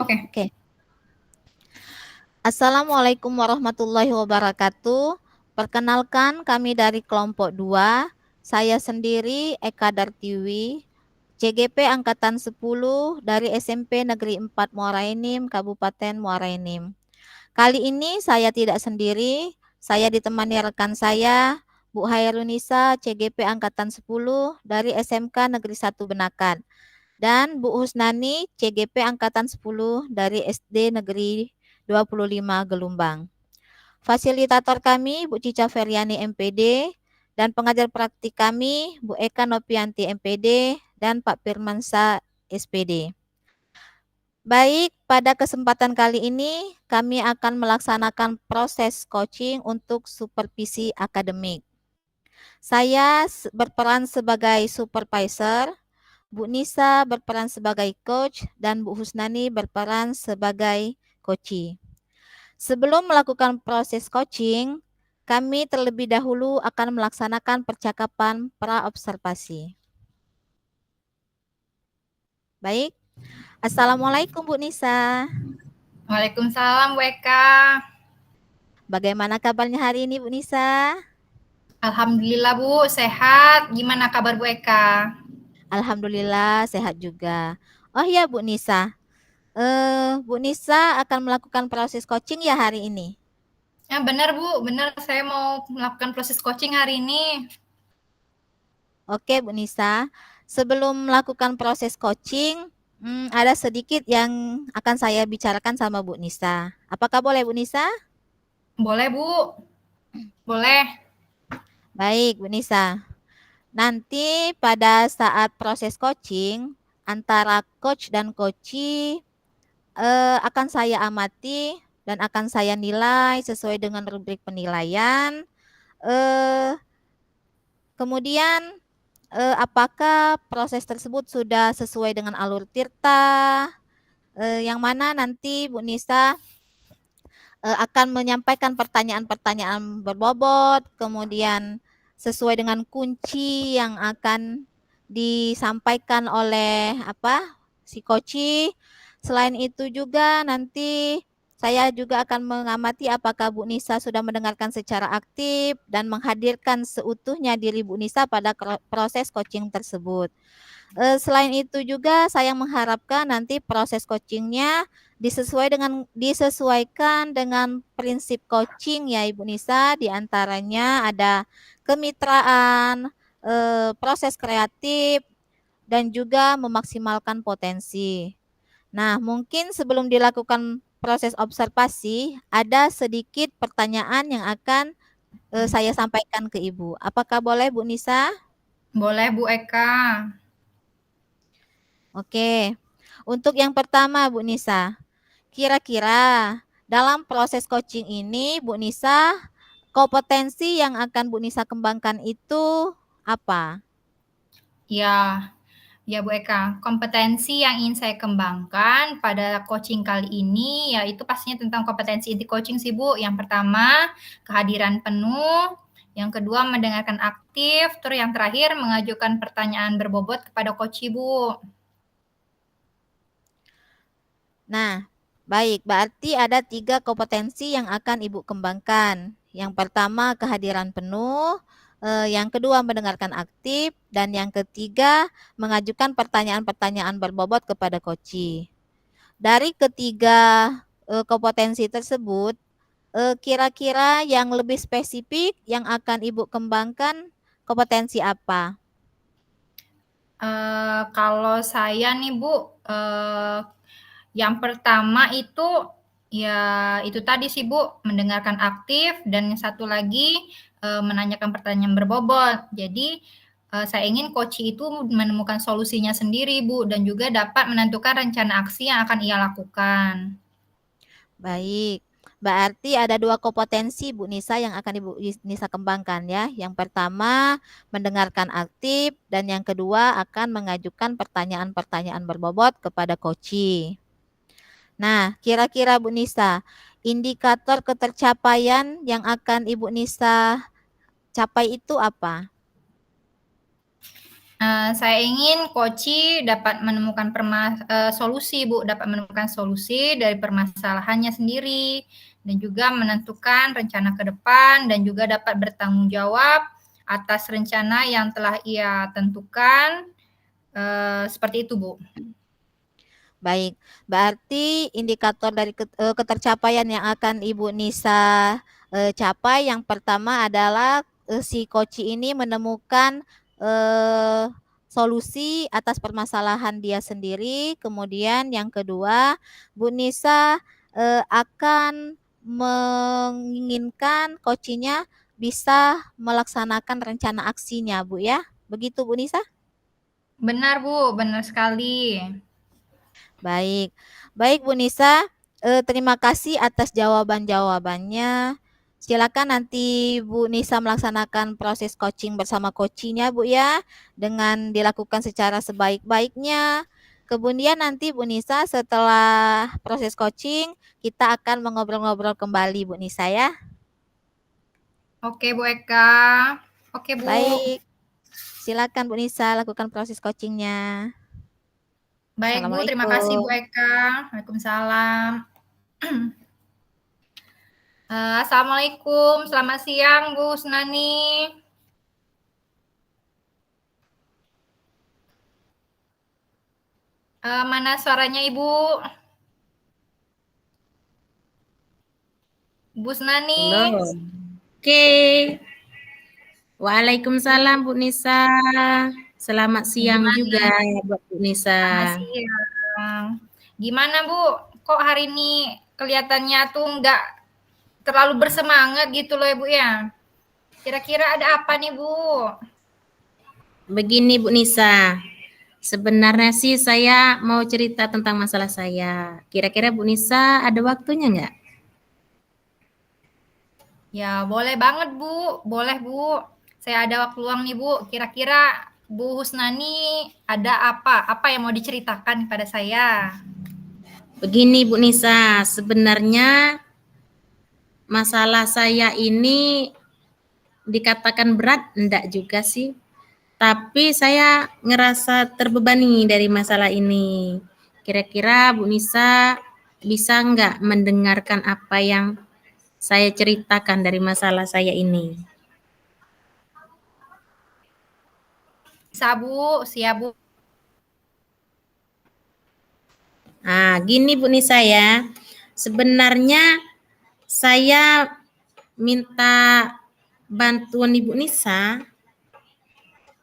Oke. Oke. Assalamualaikum warahmatullahi wabarakatuh. Perkenalkan kami dari kelompok 2. Saya sendiri Eka Dartiwi, CGP Angkatan 10 dari SMP Negeri 4 Muara Enim, Kabupaten Muara Enim. Kali ini saya tidak sendiri, saya ditemani rekan saya, Bu Hairunisa, CGP Angkatan 10 dari SMK Negeri 1 Benakan. Dan Bu Husnani, CGP Angkatan 10 dari SD Negeri 25 Gelumbang. Fasilitator kami, Bu Cica Feryani MPD, dan pengajar praktik kami, Bu Eka Nopianti MPD, dan Pak Firmansa SPD. Baik, pada kesempatan kali ini kami akan melaksanakan proses coaching untuk supervisi akademik. Saya berperan sebagai supervisor, Bu Nisa berperan sebagai coach, dan Bu Husnani berperan sebagai coachee. Sebelum melakukan proses coaching, kami terlebih dahulu akan melaksanakan percakapan pra-observasi. Baik, Assalamualaikum Bu Nisa. Waalaikumsalam Bu Eka. Bagaimana kabarnya hari ini Bu Nisa? Alhamdulillah Bu, sehat. Gimana kabar Bu Eka? Alhamdulillah sehat juga. Oh iya Bu Nisa, Bu Nisa akan melakukan proses coaching ya hari ini? Ya benar Bu, benar saya mau melakukan proses coaching hari ini. Oke Bu Nisa, sebelum melakukan proses coaching, ada sedikit yang akan saya bicarakan sama Bu Nisa. Apakah boleh Bu Nisa? Boleh Bu, boleh. Baik Bu Nisa. Nanti pada saat proses coaching, antara coach dan coachee akan saya amati dan akan saya nilai sesuai dengan rubrik penilaian. Kemudian apakah proses tersebut sudah sesuai dengan alur tirta, yang mana nanti Bu Nisa akan menyampaikan pertanyaan-pertanyaan berbobot, kemudian sesuai dengan kunci yang akan disampaikan oleh si coachee. Selain itu juga nanti saya juga akan mengamati apakah Bu Nisa sudah mendengarkan secara aktif dan menghadirkan seutuhnya diri Bu Nisa pada proses coaching tersebut. Selain itu juga saya mengharapkan nanti proses coachingnya disesuaikan dengan prinsip coaching ya Ibu Nisa, diantaranya ada kemitraan, proses kreatif, dan juga memaksimalkan potensi. Nah, mungkin sebelum dilakukan proses observasi, ada sedikit pertanyaan yang akan saya sampaikan ke Ibu. Apakah boleh Bu Nisa? Boleh Bu Eka. Oke. Untuk yang pertama Bu Nisa, kira-kira dalam proses coaching ini Bu Nisa, kompetensi yang akan Bu Nisa kembangkan itu apa? Ya, ya Bu Eka, kompetensi yang ingin saya kembangkan pada coaching kali ini yaitu pastinya tentang kompetensi inti coaching sih Bu. Yang pertama, kehadiran penuh. Yang kedua, mendengarkan aktif. Terus yang terakhir, mengajukan pertanyaan berbobot kepada coachee Bu. Nah, baik, berarti ada 3 kompetensi yang akan Ibu kembangkan. Yang pertama kehadiran penuh, yang kedua mendengarkan aktif, dan yang ketiga mengajukan pertanyaan-pertanyaan berbobot kepada coachee. Dari ketiga kompetensi tersebut, kira-kira yang lebih spesifik yang akan Ibu kembangkan kompetensi apa? Kalau saya nih Bu, yang pertama itu ya itu tadi sih Bu, mendengarkan aktif dan yang satu lagi menanyakan pertanyaan berbobot. Jadi saya ingin coachee itu menemukan solusinya sendiri Bu dan juga dapat menentukan rencana aksi yang akan ia lakukan. Baik, berarti ada 2 kompetensi Bu Nisa yang akan Ibu Nisa kembangkan ya. Yang pertama mendengarkan aktif dan yang kedua akan mengajukan pertanyaan-pertanyaan berbobot kepada coachee. Nah, kira-kira Bu Nisa, indikator ketercapaian yang akan Ibu Nisa capai itu apa? Saya ingin Koci dapat menemukan solusi, Bu, dapat menemukan solusi dari permasalahannya sendiri dan juga menentukan rencana ke depan dan juga dapat bertanggung jawab atas rencana yang telah ia tentukan, seperti itu, Bu. Baik, berarti indikator dari ketercapaian yang akan Ibu Nisa capai yang pertama adalah si Koci ini menemukan solusi atas permasalahan dia sendiri. Kemudian yang kedua, Bu Nisa akan menginginkan Kocinya bisa melaksanakan rencana aksinya, Bu ya. Begitu Bu Nisa? Benar, Bu, benar sekali. Baik, baik Bu Nisa, terima kasih atas jawaban-jawabannya. Silakan nanti Bu Nisa melaksanakan proses coaching bersama coachingnya Bu ya, dengan dilakukan secara sebaik-baiknya. Kemudian nanti Bu Nisa setelah proses coaching, kita akan mengobrol-ngobrol kembali Bu Nisa ya. Oke, Bu Eka. Oke, Bu. Baik, silakan Bu Nisa lakukan proses coachingnya. Baik, Bu. Terima kasih, Bu Assalamualaikum. Eka. Waalaikumsalam. Assalamualaikum. Selamat siang, Bu Sunani. Mana suaranya Ibu? Bu Sunani. Halo. Oke. Waalaikumsalam Bu Nisa. Selamat siang Gimana? juga buat Bu Nisa. Selamat siang. Gimana, Bu? Kok hari ini kelihatannya tuh nggak terlalu bersemangat gitu loh, Ibu ya? Kira-kira ada apa nih, Bu? Begini Bu Nisa. Sebenarnya sih saya mau cerita tentang masalah saya. Kira-kira Bu Nisa ada waktunya nggak? Ya, boleh banget, Bu. Boleh, Bu. Saya ada waktu luang nih, Bu. Kira-kira Bu Husnani ada apa? Apa yang mau diceritakan kepada saya? Begini Bu Nisa, sebenarnya masalah saya ini dikatakan berat, enggak juga sih. Tapi saya ngerasa terbebani dari masalah ini. Kira-kira Bu Nisa bisa nggak mendengarkan apa yang saya ceritakan dari masalah saya ini? Sabu, siap, Bu. Nah, gini Bu Nisa ya. Sebenarnya saya minta bantuan Ibu Nisa.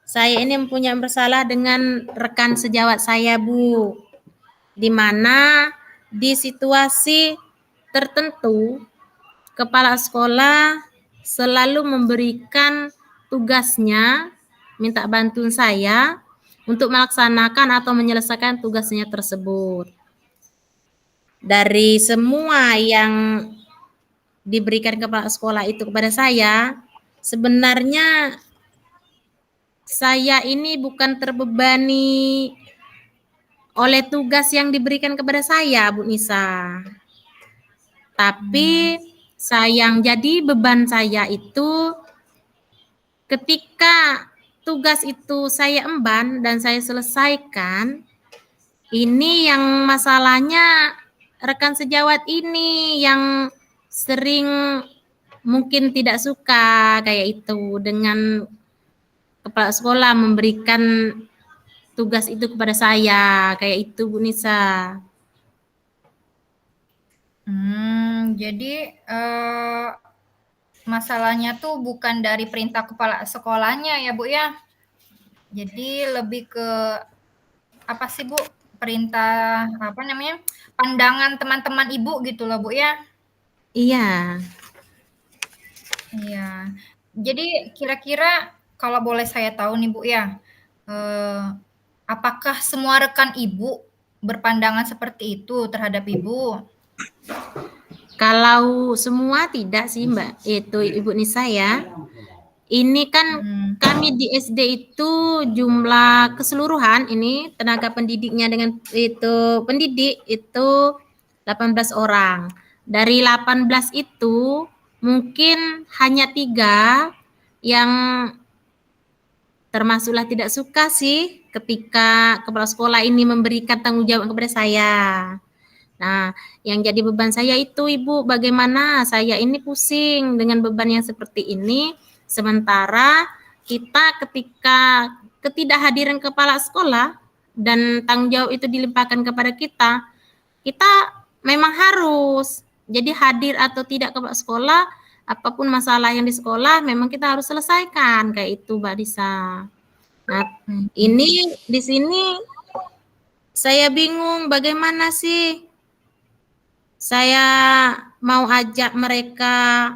Saya ini mempunyai masalah dengan rekan sejawat saya, Bu. Di mana di situasi tertentu kepala sekolah selalu memberikan tugasnya, minta bantuan saya untuk melaksanakan atau menyelesaikan tugasnya tersebut. Dari semua yang diberikan kepala sekolah itu kepada saya, sebenarnya saya ini bukan terbebani oleh tugas yang diberikan kepada saya, Bu Nisa. Tapi sayang jadi beban saya itu ketika tugas itu saya emban dan saya selesaikan, ini yang masalahnya rekan sejawat ini yang sering mungkin tidak suka kayak itu dengan kepala sekolah memberikan tugas itu kepada saya, kayak itu Bu Nisa. Jadi masalahnya tuh bukan dari perintah kepala sekolahnya ya, Bu ya. Jadi lebih ke apa sih, Bu? Perintah apa namanya? Pandangan teman-teman Ibu gitu loh, Bu ya. Iya. Iya. Jadi kira-kira kalau boleh saya tahu nih, Bu ya, apakah semua rekan Ibu berpandangan seperti itu terhadap Ibu? Kalau semua tidak sih Mbak, itu Ibu Nisa ya. Ini kan kami di SD itu jumlah keseluruhan ini tenaga pendidiknya dengan itu pendidik itu 18 orang. Dari 18 itu mungkin hanya 3 yang termasuklah tidak suka sih ketika kepala sekolah ini memberikan tanggung jawab kepada saya. Nah, yang jadi beban saya itu, Ibu, bagaimana saya ini pusing dengan beban yang seperti ini, sementara kita ketika ketidakhadiran kepala sekolah dan tanggung jawab itu dilimpahkan kepada kita, kita memang harus jadi hadir atau tidak ke sekolah, apapun masalah yang di sekolah memang kita harus selesaikan, kayak itu, Mbak Disa. Nah, ini di sini saya bingung bagaimana sih saya mau ajak mereka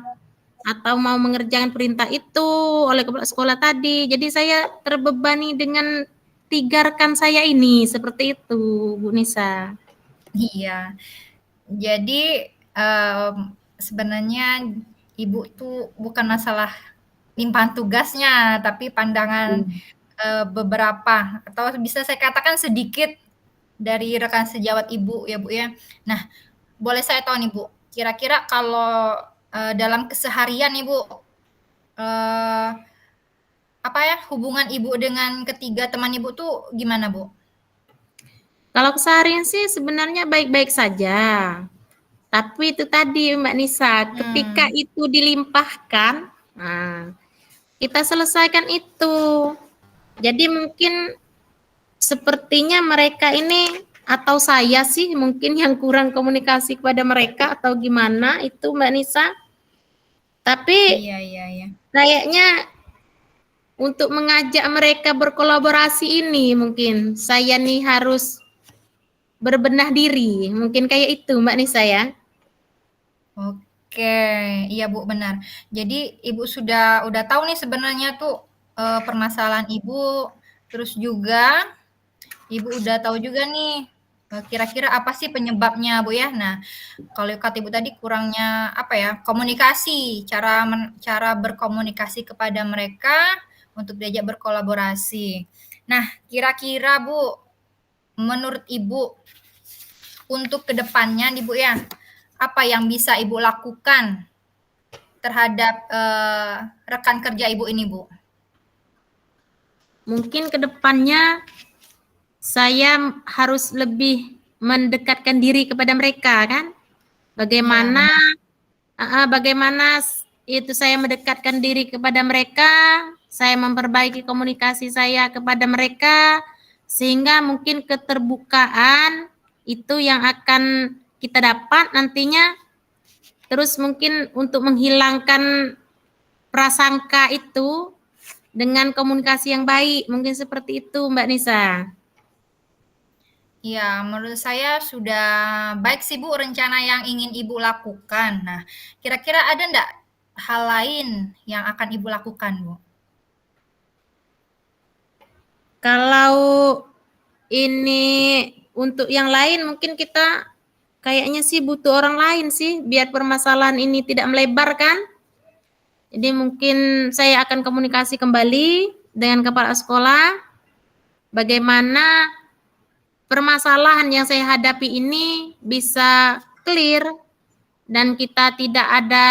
atau mau mengerjakan perintah itu oleh kepala sekolah tadi. Jadi saya terbebani dengan 3 rekan saya ini, seperti itu, Bu Nisa. Iya. Jadi sebenarnya Ibu tuh bukan masalah limpahan tugasnya, tapi pandangan beberapa atau bisa saya katakan sedikit dari rekan sejawat Ibu ya Bu ya. Nah, boleh saya tahu nih Bu, kira-kira kalau dalam keseharian nih Bu, apa ya hubungan Ibu dengan ketiga teman Ibu tuh gimana Bu? Kalau keseharian sih sebenarnya baik-baik saja. Tapi itu tadi Mbak Nisa, ketika itu dilimpahkan, nah, kita selesaikan itu. Jadi mungkin sepertinya mereka ini atau saya sih mungkin yang kurang komunikasi kepada mereka atau gimana itu Mbak Nisa. Tapi Iya. kayaknya untuk mengajak mereka berkolaborasi ini mungkin saya nih harus berbenah diri. Mungkin kayak itu Mbak Nisa ya. Oke, iya Bu benar. Jadi Ibu udah tahu nih sebenarnya tuh permasalahan Ibu, terus juga Ibu udah tahu juga nih kira-kira apa sih penyebabnya Bu ya. Nah, kalau kata Ibu tadi kurangnya apa ya komunikasi, cara berkomunikasi kepada mereka untuk diajak berkolaborasi. Nah, kira-kira Bu, menurut Ibu untuk kedepannya nih Bu ya, apa yang bisa Ibu lakukan terhadap rekan kerja Ibu ini Bu? Mungkin ke depannya saya harus lebih mendekatkan diri kepada mereka kan. Bagaimana bagaimana itu saya mendekatkan diri kepada mereka, saya memperbaiki komunikasi saya kepada mereka sehingga mungkin keterbukaan itu yang akan kita dapat nantinya. Terus mungkin untuk menghilangkan prasangka itu dengan komunikasi yang baik, mungkin seperti itu Mbak Nisa. Ya, menurut saya sudah baik sih Bu rencana yang ingin Ibu lakukan. Nah, kira-kira ada enggak hal lain yang akan Ibu lakukan Bu? Kalau ini untuk yang lain mungkin kita kayaknya sih butuh orang lain sih biar permasalahan ini tidak melebar kan. Jadi mungkin saya akan komunikasi kembali dengan kepala sekolah bagaimana permasalahan yang saya hadapi ini bisa clear dan kita tidak ada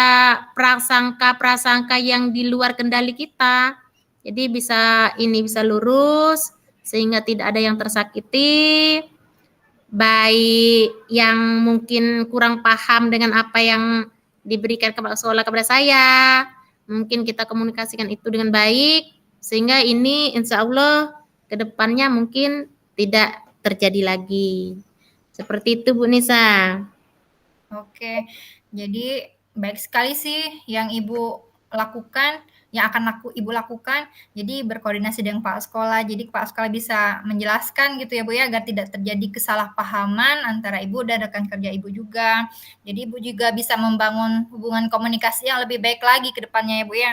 prasangka-prasangka yang di luar kendali kita. Jadi bisa lurus sehingga tidak ada yang tersakiti, baik yang mungkin kurang paham dengan apa yang diberikan kepala sekolah kepada saya, mungkin kita komunikasikan itu dengan baik, sehingga ini insya Allah ke depannya mungkin tidak terjadi lagi. Seperti itu Bu Nisa. Oke, jadi baik sekali sih yang Ibu lakukan, yang akan Ibu lakukan. Jadi berkoordinasi dengan kepala sekolah. Jadi kepala sekolah bisa menjelaskan gitu ya Bu ya, agar tidak terjadi kesalahpahaman antara Ibu dan rekan kerja Ibu juga. Jadi Ibu juga bisa membangun hubungan komunikasi yang lebih baik lagi ke depannya ya Bu ya.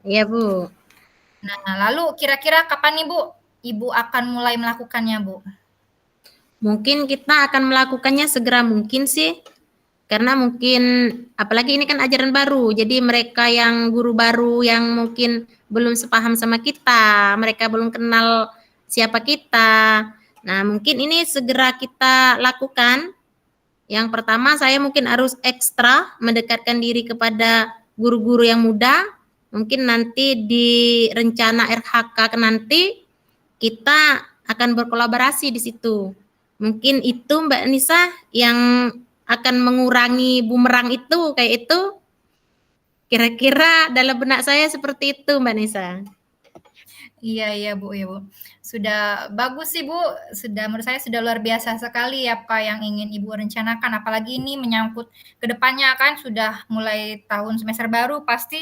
Iya Bu. Nah, lalu kira-kira kapan nih Bu Ibu akan mulai melakukannya Bu? Mungkin kita akan melakukannya segera mungkin sih. Karena mungkin apalagi ini kan ajaran baru, jadi mereka yang guru baru yang mungkin belum sepaham sama kita, mereka belum kenal siapa kita. Nah, mungkin ini segera kita lakukan. Yang pertama saya mungkin harus ekstra mendekatkan diri kepada guru-guru yang muda Mungkin nanti di rencana RHK nanti kita akan berkolaborasi di situ. Mungkin itu Mbak Nisa yang akan mengurangi bumerang itu kayak itu. Kira-kira dalam benak saya seperti itu Mbak Nisa. Iya Bu, iya Bu. Sudah bagus sih Bu, menurut saya sudah luar biasa sekali apa yang ingin Ibu rencanakan, apalagi ini menyangkut ke depannya kan sudah mulai tahun semester baru, pasti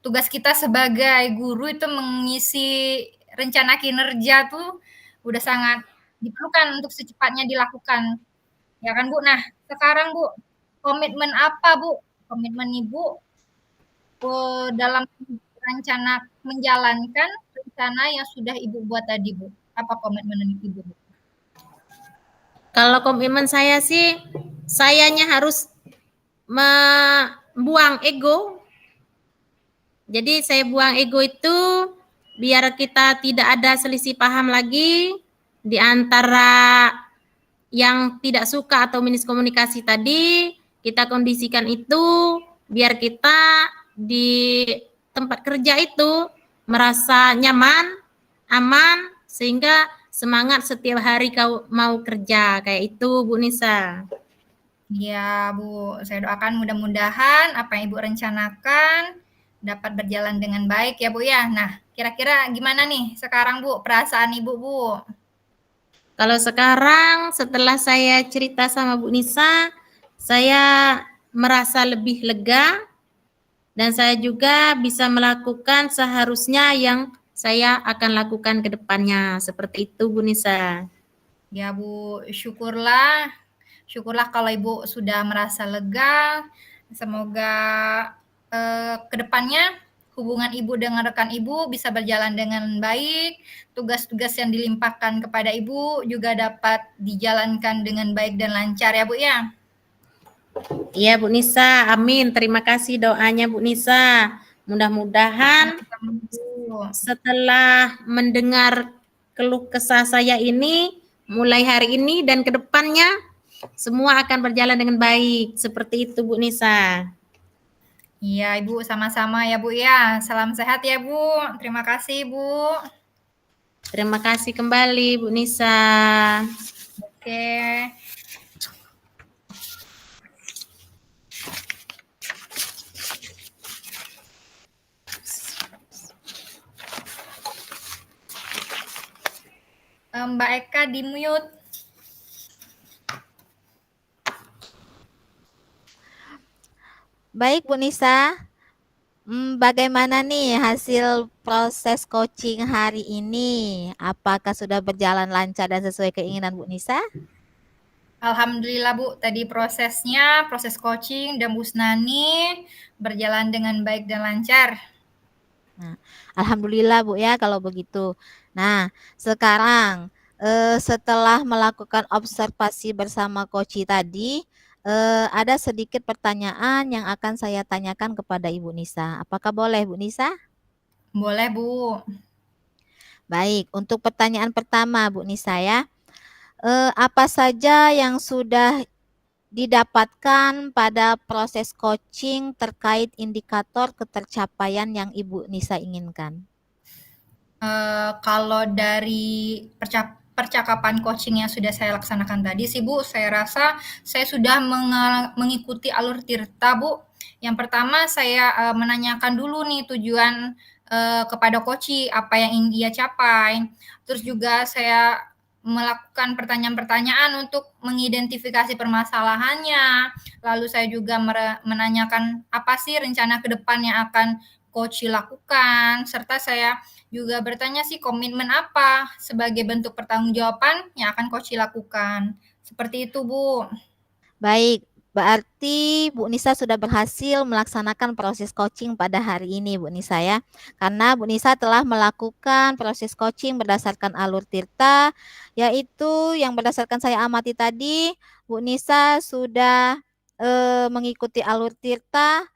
tugas kita sebagai guru itu mengisi rencana kinerja tuh udah sangat diperlukan untuk secepatnya dilakukan. Ya kan Bu? Nah, sekarang Bu, komitmen apa Bu? Komitmen Ibu dalam rencana menjalankan rencana yang sudah Ibu buat tadi, Bu? Apa komitmen Ibu, Bu? Kalau komitmen saya sih, sayanya harus membuang ego. Jadi saya buang ego itu biar kita tidak ada selisih paham lagi di antara yang tidak suka atau miskomunikasi tadi, kita kondisikan itu biar kita di tempat kerja itu merasa nyaman, aman, sehingga semangat setiap hari kau mau kerja. Kayak itu, Bu Nisa. Iya, Bu. Saya doakan mudah-mudahan apa yang Ibu rencanakan dapat berjalan dengan baik ya, Bu ya. Nah, kira-kira gimana nih sekarang, Bu, perasaan Ibu, Bu? Kalau sekarang setelah saya cerita sama Bu Nisa, saya merasa lebih lega dan saya juga bisa melakukan seharusnya yang saya akan lakukan ke depannya. Seperti itu Bu Nisa. Ya, Bu, syukurlah. Syukurlah kalau Ibu sudah merasa lega. Semoga ke depannya hubungan Ibu dengan rekan Ibu bisa berjalan dengan baik. Tugas-tugas yang dilimpahkan kepada Ibu juga dapat dijalankan dengan baik dan lancar ya, Bu ya. Iya Bu Nisa, amin. Terima kasih doanya Bu Nisa. Mudah-mudahan setelah mendengar keluh kesah saya ini, mulai hari ini dan ke depannya, semua akan berjalan dengan baik. Seperti itu Bu Nisa. Iya Ibu, sama-sama ya Bu ya. Salam sehat ya Bu. Terima kasih Bu. Terima kasih kembali Bu Nisa. Oke. Mbak Eka di mute. Baik Bu Nisa, bagaimana nih hasil proses coaching hari ini? Apakah sudah berjalan lancar dan sesuai keinginan Bu Nisa? Alhamdulillah Bu, tadi prosesnya, proses coaching dan Bu Snani berjalan dengan baik dan lancar. Nah, alhamdulillah Bu ya kalau begitu. Nah, sekarang setelah melakukan observasi bersama Koci tadi, ada sedikit pertanyaan yang akan saya tanyakan kepada Ibu Nisa. Apakah boleh Bu Nisa? Boleh Bu. Baik, untuk pertanyaan pertama Bu Nisa ya. Apa saja yang sudah didapatkan pada proses coaching terkait indikator ketercapaian yang Ibu Nisa inginkan? Kalau dari percakapan coaching yang sudah saya laksanakan tadi sih Bu, saya rasa saya sudah mengikuti alur Tirta Bu. Yang pertama saya menanyakan dulu nih tujuan kepada coach apa yang ingin ia capai. Terus juga saya melakukan pertanyaan-pertanyaan untuk mengidentifikasi permasalahannya. Lalu saya juga menanyakan apa sih rencana ke depan yang akan coach lakukan, serta saya juga bertanya sih komitmen apa sebagai bentuk pertanggungjawaban yang akan coach lakukan. Seperti itu, Bu. Baik, berarti Bu Nisa sudah berhasil melaksanakan proses coaching pada hari ini Bu Nisa ya. Karena Bu Nisa telah melakukan proses coaching berdasarkan alur Tirta, yaitu yang berdasarkan saya amati tadi, Bu Nisa sudah mengikuti alur Tirta,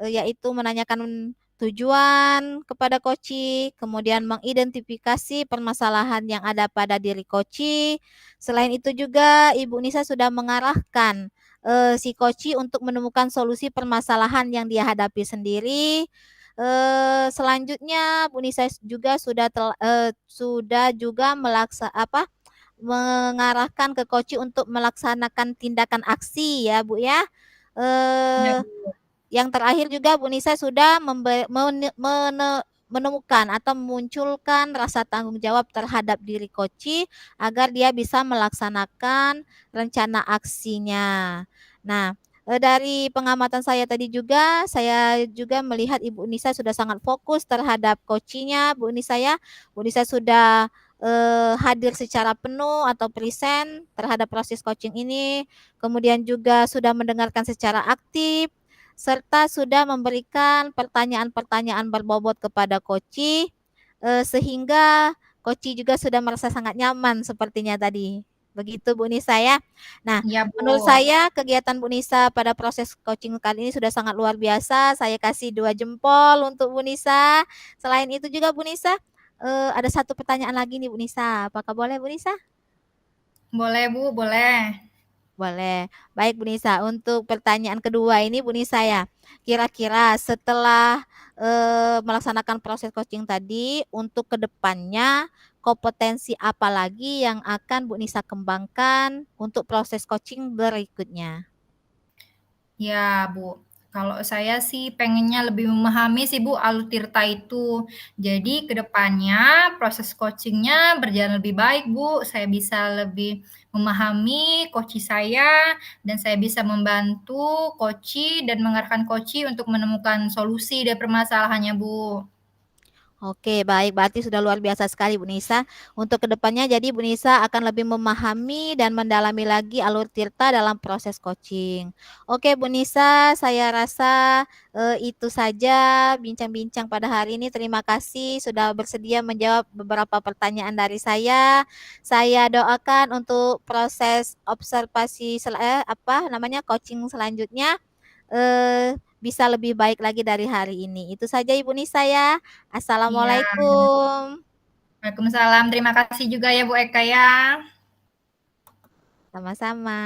yaitu menanyakan tujuan kepada koci, kemudian mengidentifikasi permasalahan yang ada pada diri koci. Selain itu juga Ibu Nisa sudah mengarahkan si koci untuk menemukan solusi permasalahan yang dia hadapi sendiri. Selanjutnya Bu Nisa juga sudah juga mengarahkan ke coach untuk melaksanakan tindakan aksi ya Bu ya. Ya, Yang terakhir juga Bu Nisa sudah menemukan atau memunculkan rasa tanggung jawab terhadap diri coach agar dia bisa melaksanakan rencana aksinya. Nah, dari pengamatan saya tadi juga, saya juga melihat Ibu Nisa sudah sangat fokus terhadap coachingnya, Bu Nisa ya. Bu Nisa sudah hadir secara penuh atau present terhadap proses coaching ini, kemudian juga sudah mendengarkan secara aktif, serta sudah memberikan pertanyaan-pertanyaan berbobot kepada coach, sehingga coach juga sudah merasa sangat nyaman sepertinya tadi. Begitu Bu Nisa ya. Nah, iya menurut Bu. saya kegiatan Bu Nisa pada proses coaching kali ini sudah sangat luar biasa. Saya kasih 2 jempol untuk Bu Nisa. Selain itu juga Bu Nisa, ada satu pertanyaan lagi nih Bu Nisa. Apakah boleh Bu Nisa? Boleh Bu, boleh. Boleh. Baik Bu Nisa, untuk pertanyaan kedua ini Bu Nisa ya. Kira-kira setelah melaksanakan proses coaching tadi, untuk kedepannya kompetensi apa lagi yang akan Bu Nisa kembangkan untuk proses coaching berikutnya? Ya, Bu. Kalau saya sih pengennya lebih memahami sih Bu Alur Tirta itu. Jadi kedepannya proses coachingnya berjalan lebih baik Bu. Saya bisa lebih memahami coach saya dan saya bisa membantu coach dan mengarahkan coach untuk menemukan solusi dari permasalahannya Bu. Oke, baik. Berarti sudah luar biasa sekali Bu Nisa. Untuk kedepannya jadi Bu Nisa akan lebih memahami dan mendalami lagi alur Tirta dalam proses coaching. Oke Bu Nisa, saya rasa itu saja bincang-bincang pada hari ini. Terima kasih sudah bersedia menjawab beberapa pertanyaan dari saya. Saya doakan untuk proses observasi coaching selanjutnya bisa lebih baik lagi dari hari ini. Itu saja Ibu Nisa ya. Iya, Assalamualaikum. Waalaikumsalam. Terima kasih juga ya Bu Eka ya. Sama-sama.